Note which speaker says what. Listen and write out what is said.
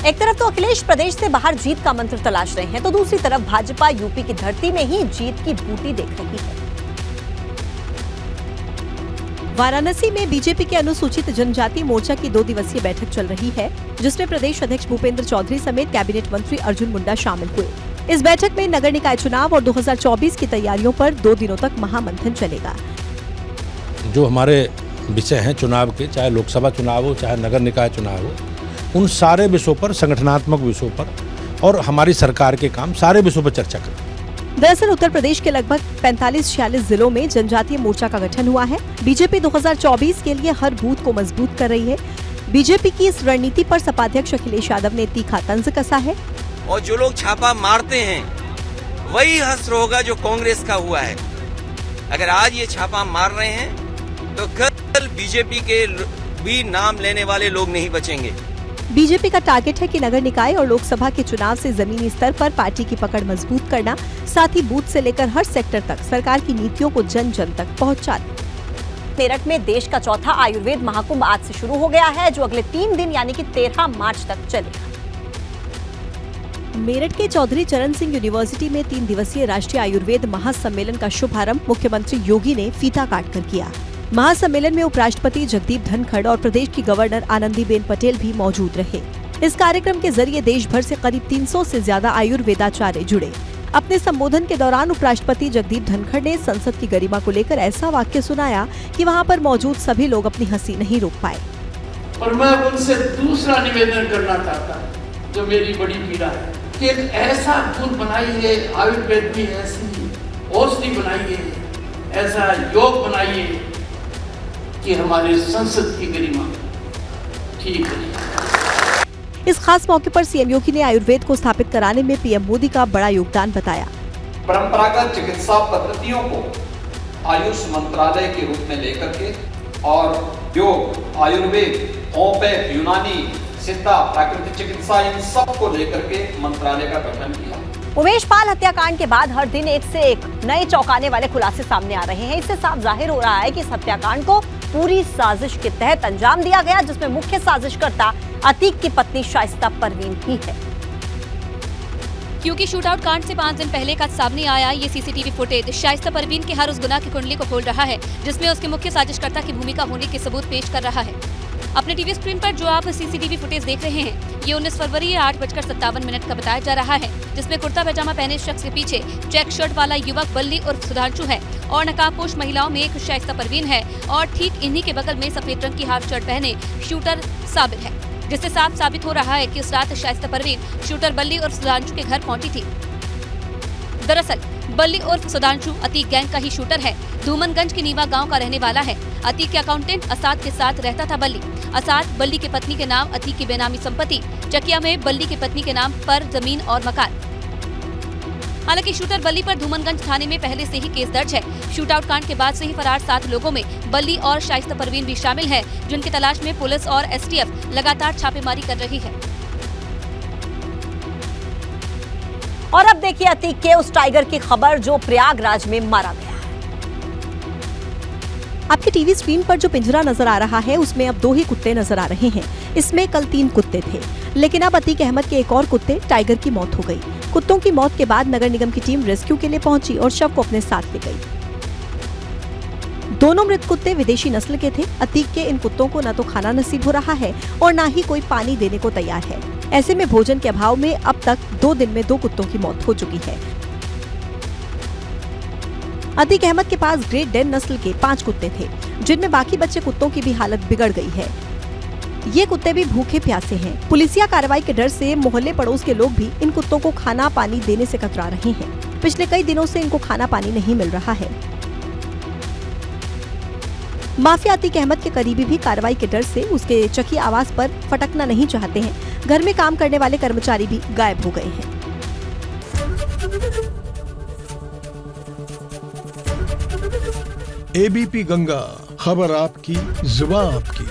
Speaker 1: एक तरफ तो अखिलेश प्रदेश से बाहर जीत का मंत्र तलाश रहे हैं, तो दूसरी तरफ भाजपा यूपी की धरती में ही जीत की बूटी देख रही है। वाराणसी में बीजेपी के अनुसूचित जनजाति मोर्चा की 2 दिवसीय बैठक चल रही है, जिसमें प्रदेश अध्यक्ष भूपेंद्र चौधरी समेत कैबिनेट मंत्री अर्जुन मुंडा शामिल हुए। इस बैठक में नगर निकाय चुनाव और 2024 की तैयारियों पर 2 दिनों तक महामंथन चलेगा।
Speaker 2: जो हमारे विषय हैं चुनाव के, चाहे लोकसभा चुनाव हो चाहे नगर निकाय चुनाव हो, उन सारे विषयों पर, संगठनात्मक विषयों पर और हमारी सरकार के काम, सारे विषयों पर चर्चा करें।
Speaker 1: दरअसल उत्तर प्रदेश के लगभग 45-46 जिलों में जनजातीय मोर्चा का गठन हुआ है। बीजेपी 2024 के लिए हर बूथ को मजबूत कर रही है। बीजेपी की इस रणनीति पर सपा अध्यक्ष अखिलेश यादव ने तीखा तंज कसा है।
Speaker 3: और जो लोग छापा मारते हैं वही हश्र होगा जो कांग्रेस का हुआ है। अगर आज ये छापा मार रहे हैं तो कल बीजेपी के भी नाम लेने वाले लोग नहीं बचेंगे।
Speaker 1: बीजेपी का टारगेट है कि नगर निकाय और लोकसभा के चुनाव से जमीनी स्तर पर पार्टी की पकड़ मजबूत करना, साथ ही बूथ से लेकर हर सेक्टर तक सरकार की नीतियों को जन जन तक पहुंचाना। मेरठ में देश का चौथा आयुर्वेद महाकुंभ आज से शुरू हो गया है, जो अगले 3 दिन यानी कि 13 मार्च तक चलेगा। मेरठ के चौधरी चरण सिंह यूनिवर्सिटी में 3 दिवसीय राष्ट्रीय आयुर्वेद महासम्मेलन का शुभारंभ मुख्यमंत्री योगी ने फीता काटकर किया। महासम्मेलन में उपराष्ट्रपति जगदीप धनखड़ और प्रदेश की गवर्नर आनंदीबेन पटेल भी मौजूद रहे। इस कार्यक्रम के जरिए देश भर से करीब 300 से ज्यादा आयुर्वेदाचार्य जुड़े। अपने संबोधन के दौरान उपराष्ट्रपति जगदीप धनखड़ ने संसद की गरिमा को लेकर ऐसा वाक्य सुनाया कि वहां पर मौजूद सभी लोग अपनी हंसी नहीं रोक पाए।
Speaker 4: और मैं उनसे दूसरा निवेदन करना चाहता हूँ, जो मेरी बड़ी पीड़ा है, कि एक ऐसा गुण बनाइए, आयुर्वेद की ऐसी औषधि बनाइए, ऐसा योग बनाइए कि हमारे संसद की गरिमा ठीक रहे।
Speaker 1: इस खास मौके पर सीएम योगी ने आयुर्वेद को स्थापित कराने में पीएम मोदी का बड़ा योगदान बताया।
Speaker 5: परंपरागत चिकित्सा पद्धतियों को आयुष मंत्रालय के रूप में लेकर के और योग, आयुर्वेद, होम्योपैथ, यूनानी, सिद्धा, प्राकृतिक चिकित्सा, इन सब को लेकर के मंत्रालय का गठन किया।
Speaker 1: उमेश पाल हत्याकांड के बाद हर दिन एक से एक नए चौंकाने वाले खुलासे सामने आ रहे हैं। इससे साफ जाहिर हो रहा है कि इस हत्याकांड को पूरी साजिश के तहत अंजाम दिया गया, जिसमें मुख्य साजिशकर्ता अतीक की पत्नी शाइस्ता परवीन भी है।
Speaker 6: क्योंकि शूटआउट कांड से 5 दिन पहले का सामने आया ये सीसीटीवी फुटेज शाइस्ता परवीन के हर उस गुनाह की कुंडली को खोल रहा है, जिसमें उसके मुख्य साजिशकर्ता की भूमिका होने के सबूत पेश कर रहा है। अपने टीवी स्क्रीन पर जो आप सीसीटीवी फुटेज देख रहे हैं, ये 19 फरवरी 8:57 का बताया जा रहा है, जिसमें कुर्ता पैजामा पहने शख्स के पीछे चेक शर्ट वाला युवक बल्ली उर्फ सुधांशु है और नकाबपोश महिलाओं में एक शाइस्ता परवीन है और ठीक इन्हीं के बगल में सफेद रंग की हाफ शर्ट पहने शूटर साबिर है, जिससे साफ साबित हो रहा है कि उस रात शाइस्ता परवीन शूटर बल्ली और सुधांशु के घर पहुंची थी। दरअसल बल्ली उर्फ सुधांशु अतीक गैंग का ही शूटर है। धूमनगंज के नीवा गांव का रहने वाला है। अतीक के अकाउंटेंट असाद के साथ रहता था बल्ली। असाद बल्ली के पत्नी के नाम अतीक की बेनामी संपत्ति, चकिया में बल्ली की पत्नी के नाम पर जमीन और मकान। हालांकि शूटर बल्ली पर धूमनगंज थाने में पहले से ही केस दर्ज है। शूटआउट कांड के बाद से ही फरार 7 लोगों में बल्ली और शाइस्ता परवीन भी शामिल है, जिनकी तलाश में पुलिस और एसटीएफ लगातार छापेमारी कर रही है।
Speaker 1: और अब देखिए अतीक के उस टाइगर की खबर जो प्रयागराज में मारा गया है। आपके टीवी स्क्रीन पर जो पिंजरा नजर आ रहा है, उसमें अब 2 ही कुत्ते नजर आ रहे हैं। इसमें कल 3 कुत्ते थे, लेकिन अब अतीक अहमद के एक और कुत्ते टाइगर की मौत हो गई। कुत्तों की मौत के बाद नगर निगम की टीम रेस्क्यू के लिए पहुंची और शव को अपने साथ ले गई। दोनों मृत कुत्ते विदेशी नस्ल के थे। अतीक के इन कुत्तों को न तो खाना नसीब हो रहा है और न ही कोई पानी देने को तैयार है। ऐसे में भोजन के अभाव में अब तक 2 दिन में 2 कुत्तों की मौत हो चुकी है। अतीक अहमद के पास ग्रेट डेन नस्ल के 5 कुत्ते थे, जिनमें बाकी बच्चे कुत्तों की भी हालत बिगड़ गई है। ये कुत्ते भी भूखे प्यासे हैं। पुलिसिया कार्रवाई के डर से मोहल्ले पड़ोस के लोग भी इन कुत्तों को खाना पानी देने से कतरा रहे हैं। पिछले कई दिनों से इनको खाना पानी नहीं मिल रहा है। माफिया अतीक अहमद के करीबी भी कार्रवाई के डर से उसके चकी आवास पर फटकना नहीं चाहते हैं। घर में काम करने वाले कर्मचारी भी गायब हो गए हैं।
Speaker 7: एबीपी गंगा, खबर आपकी, जुबान आपकी।